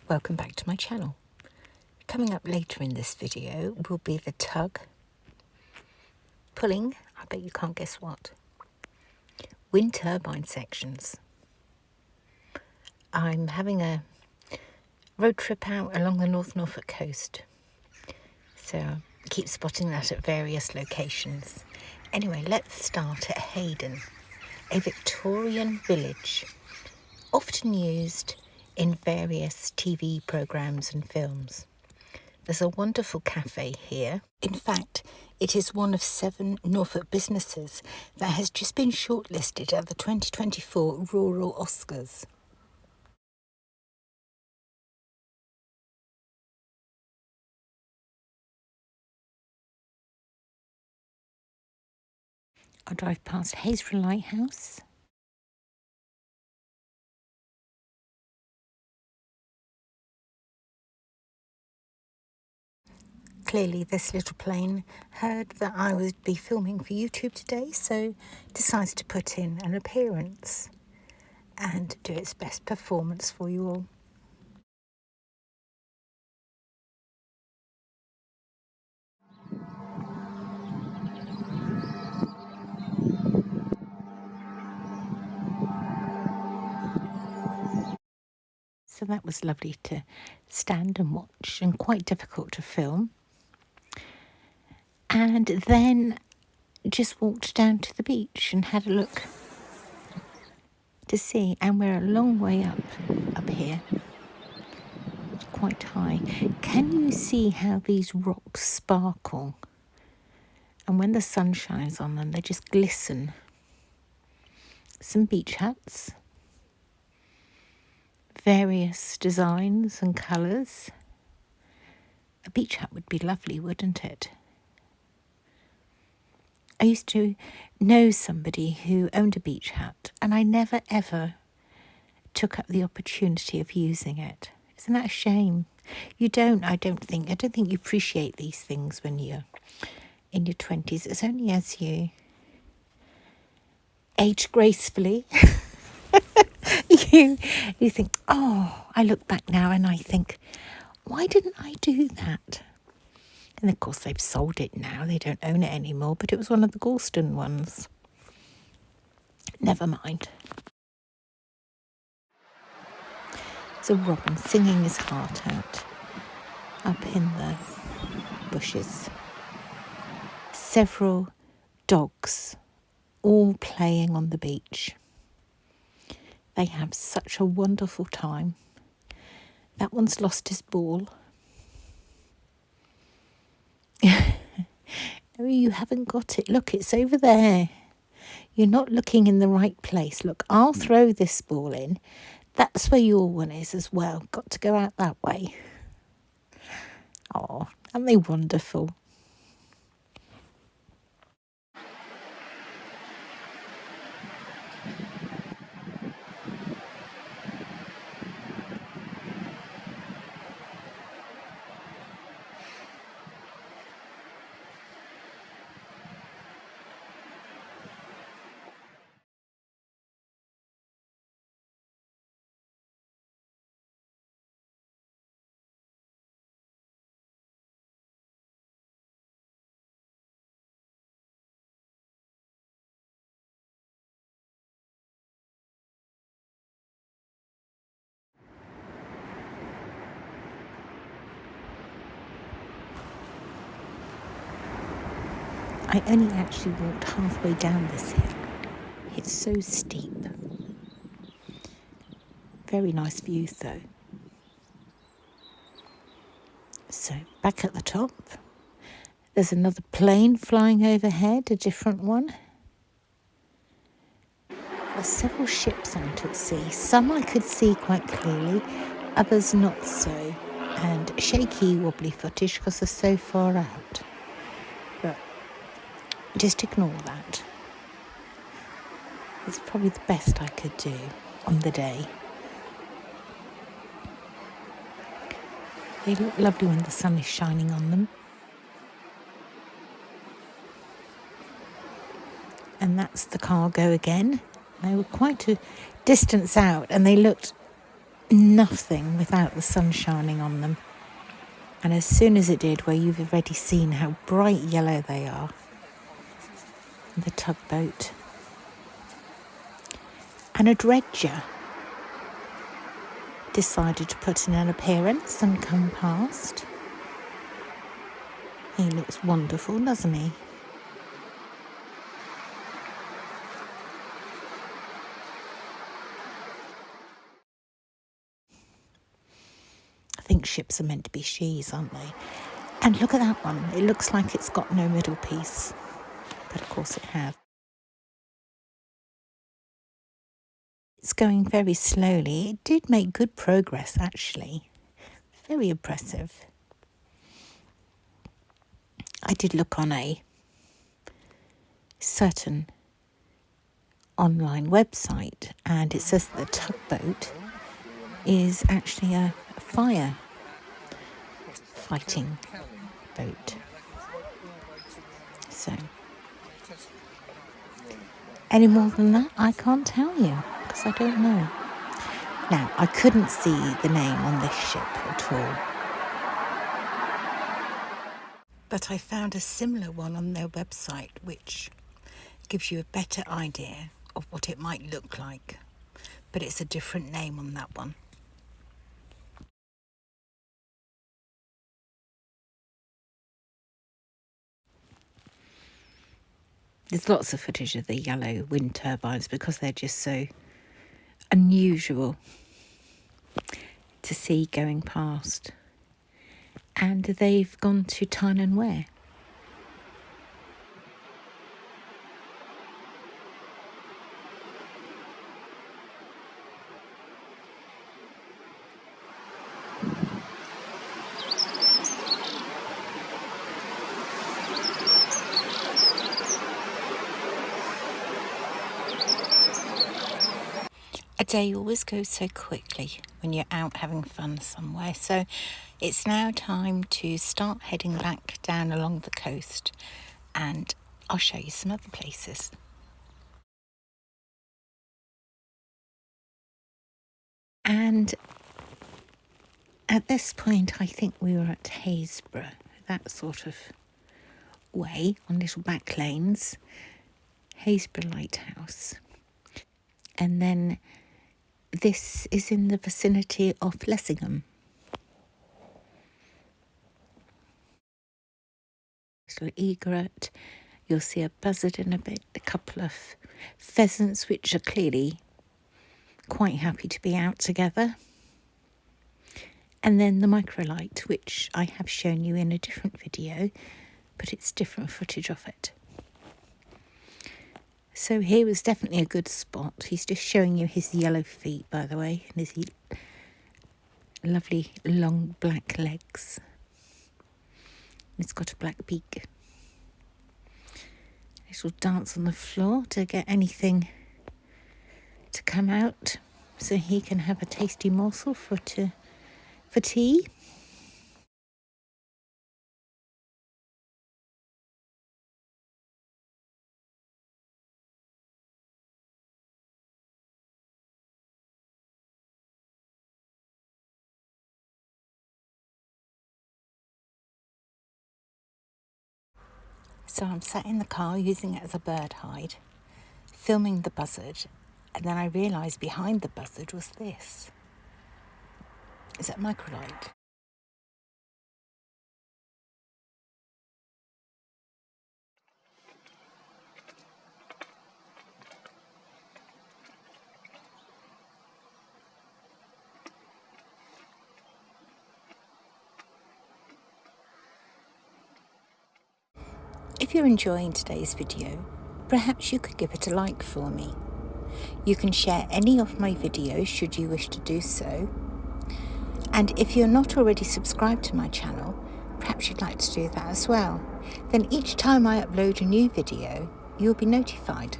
Welcome back to my channel. Coming up later in this video will be the tug pulling, I bet you can't guess what, wind turbine sections. I'm having a road trip out along the North Norfolk coast, so I keep spotting that at various locations. Anyway, let's start at Hayden, a Victorian village, often used in various TV programmes and films. There's a wonderful cafe here. In fact, it is one of 7 Norfolk businesses that has just been shortlisted at the 2024 Rural Oscars. I drive past Happisburgh Lighthouse. Clearly this little plane heard that I would be filming for YouTube today, so decides to put in an appearance and do its best performance for you all. So that was lovely to stand and watch, and quite difficult to film. And then just walked down to the beach and had a look to see, and we're a long way up here, quite high. Can you see how these rocks sparkle? And when the sun shines on them, they just glisten. Some beach huts, various designs and colours. A beach hut would be lovely, wouldn't it? I used to know somebody who owned a beach hut, and I never ever took up the opportunity of using it. Isn't that a shame? I don't think you appreciate these things when you're in your 20s. It's only as you age gracefully you think, oh, I look back now and I think, why didn't I do that? And of course they've sold it now, they don't own it anymore, but it was one of the Galston ones. Never mind. It's a robin singing his heart out up in the bushes. Several dogs all playing on the beach. They have such a wonderful time. That one's lost his ball. No, you haven't got it. Look, it's over there. You're not looking in the right place. Look, I'll throw this ball in. That's where your one is as well. Got to go out that way. Oh, aren't they wonderful? I only actually walked halfway down this hill. It's so steep. Very nice views though. So back at the top, there's another plane flying overhead, a different one. There's several ships out at sea. Some I could see quite clearly, others not so. And shaky, wobbly footage because they're so far out. But just ignore that. It's probably the best I could do on the day. They look lovely when the sun is shining on them. And that's the cargo again. They were quite a distance out and they looked nothing without the sun shining on them. And as soon as it did, where you've already seen how bright yellow they are, the tugboat and a dredger decided to put in an appearance and come past. He looks wonderful, doesn't he? I think ships are meant to be she's, aren't they? And look at that one. It looks like it's got no middle piece, but of course it has. It's going very slowly. It did make good progress, actually. Very impressive. I did look on a certain online website, and it says that the tugboat is actually a fire fighting boat. So, any more than that, I can't tell you, because I don't know. Now, I couldn't see the name on this ship at all, but I found a similar one on their website, which gives you a better idea of what it might look like, but it's a different name on that one. There's lots of footage of the yellow wind turbines because they're just so unusual to see going past. And they've gone to Tyne and Wear. A day always goes so quickly when you're out having fun somewhere, so it's now time to start heading back down along the coast, and I'll show you some other places. And at this point, I think we were at Happisburgh, that sort of way, on little back lanes. Happisburgh Lighthouse. And then this is in the vicinity of Lessingham. Little egret, you'll see a buzzard in a bit, a couple of pheasants which are clearly quite happy to be out together. And then the microlight, which I have shown you in a different video, but it's different footage of it. So here was definitely a good spot. He's just showing you his yellow feet, by the way, and his lovely long black legs. It's got a black beak. Little dance on the floor to get anything to come out so he can have a tasty morsel for tea. So I'm sat in the car using it as a bird hide, filming the buzzard, and then I realised behind the buzzard was this. Is that microlight? If you're enjoying today's video, perhaps you could give it a like for me. You can share any of my videos should you wish to do so. And if you're not already subscribed to my channel, perhaps you'd like to do that as well. Then each time I upload a new video, you'll be notified.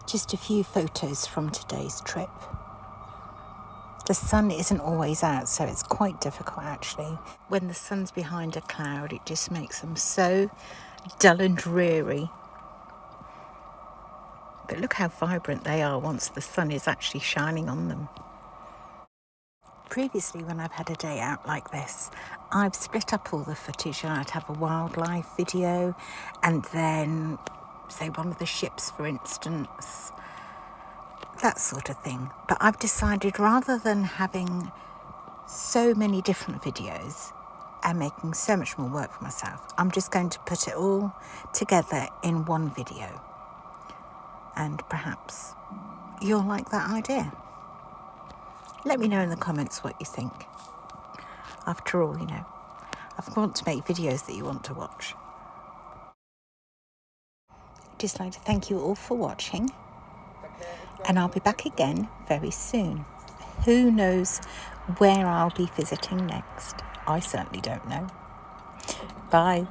Just a few photos from today's trip. The sun isn't always out, so it's quite difficult actually. When the sun's behind a cloud, it just makes them so dull and dreary. But look how vibrant they are once the sun is actually shining on them. Previously, when I've had a day out like this, I've split up all the footage and I'd have a wildlife video and then, say, one of the ships, for instance, that sort of thing. But I've decided rather than having so many different videos and making so much more work for myself, I'm just going to put it all together in one video. And perhaps you'll like that idea. Let me know in the comments what you think. After all, you know, I want to make videos that you want to watch. I'd just like to thank you all for watching. And I'll be back again very soon. Who knows where I'll be visiting next? I certainly don't know. Bye.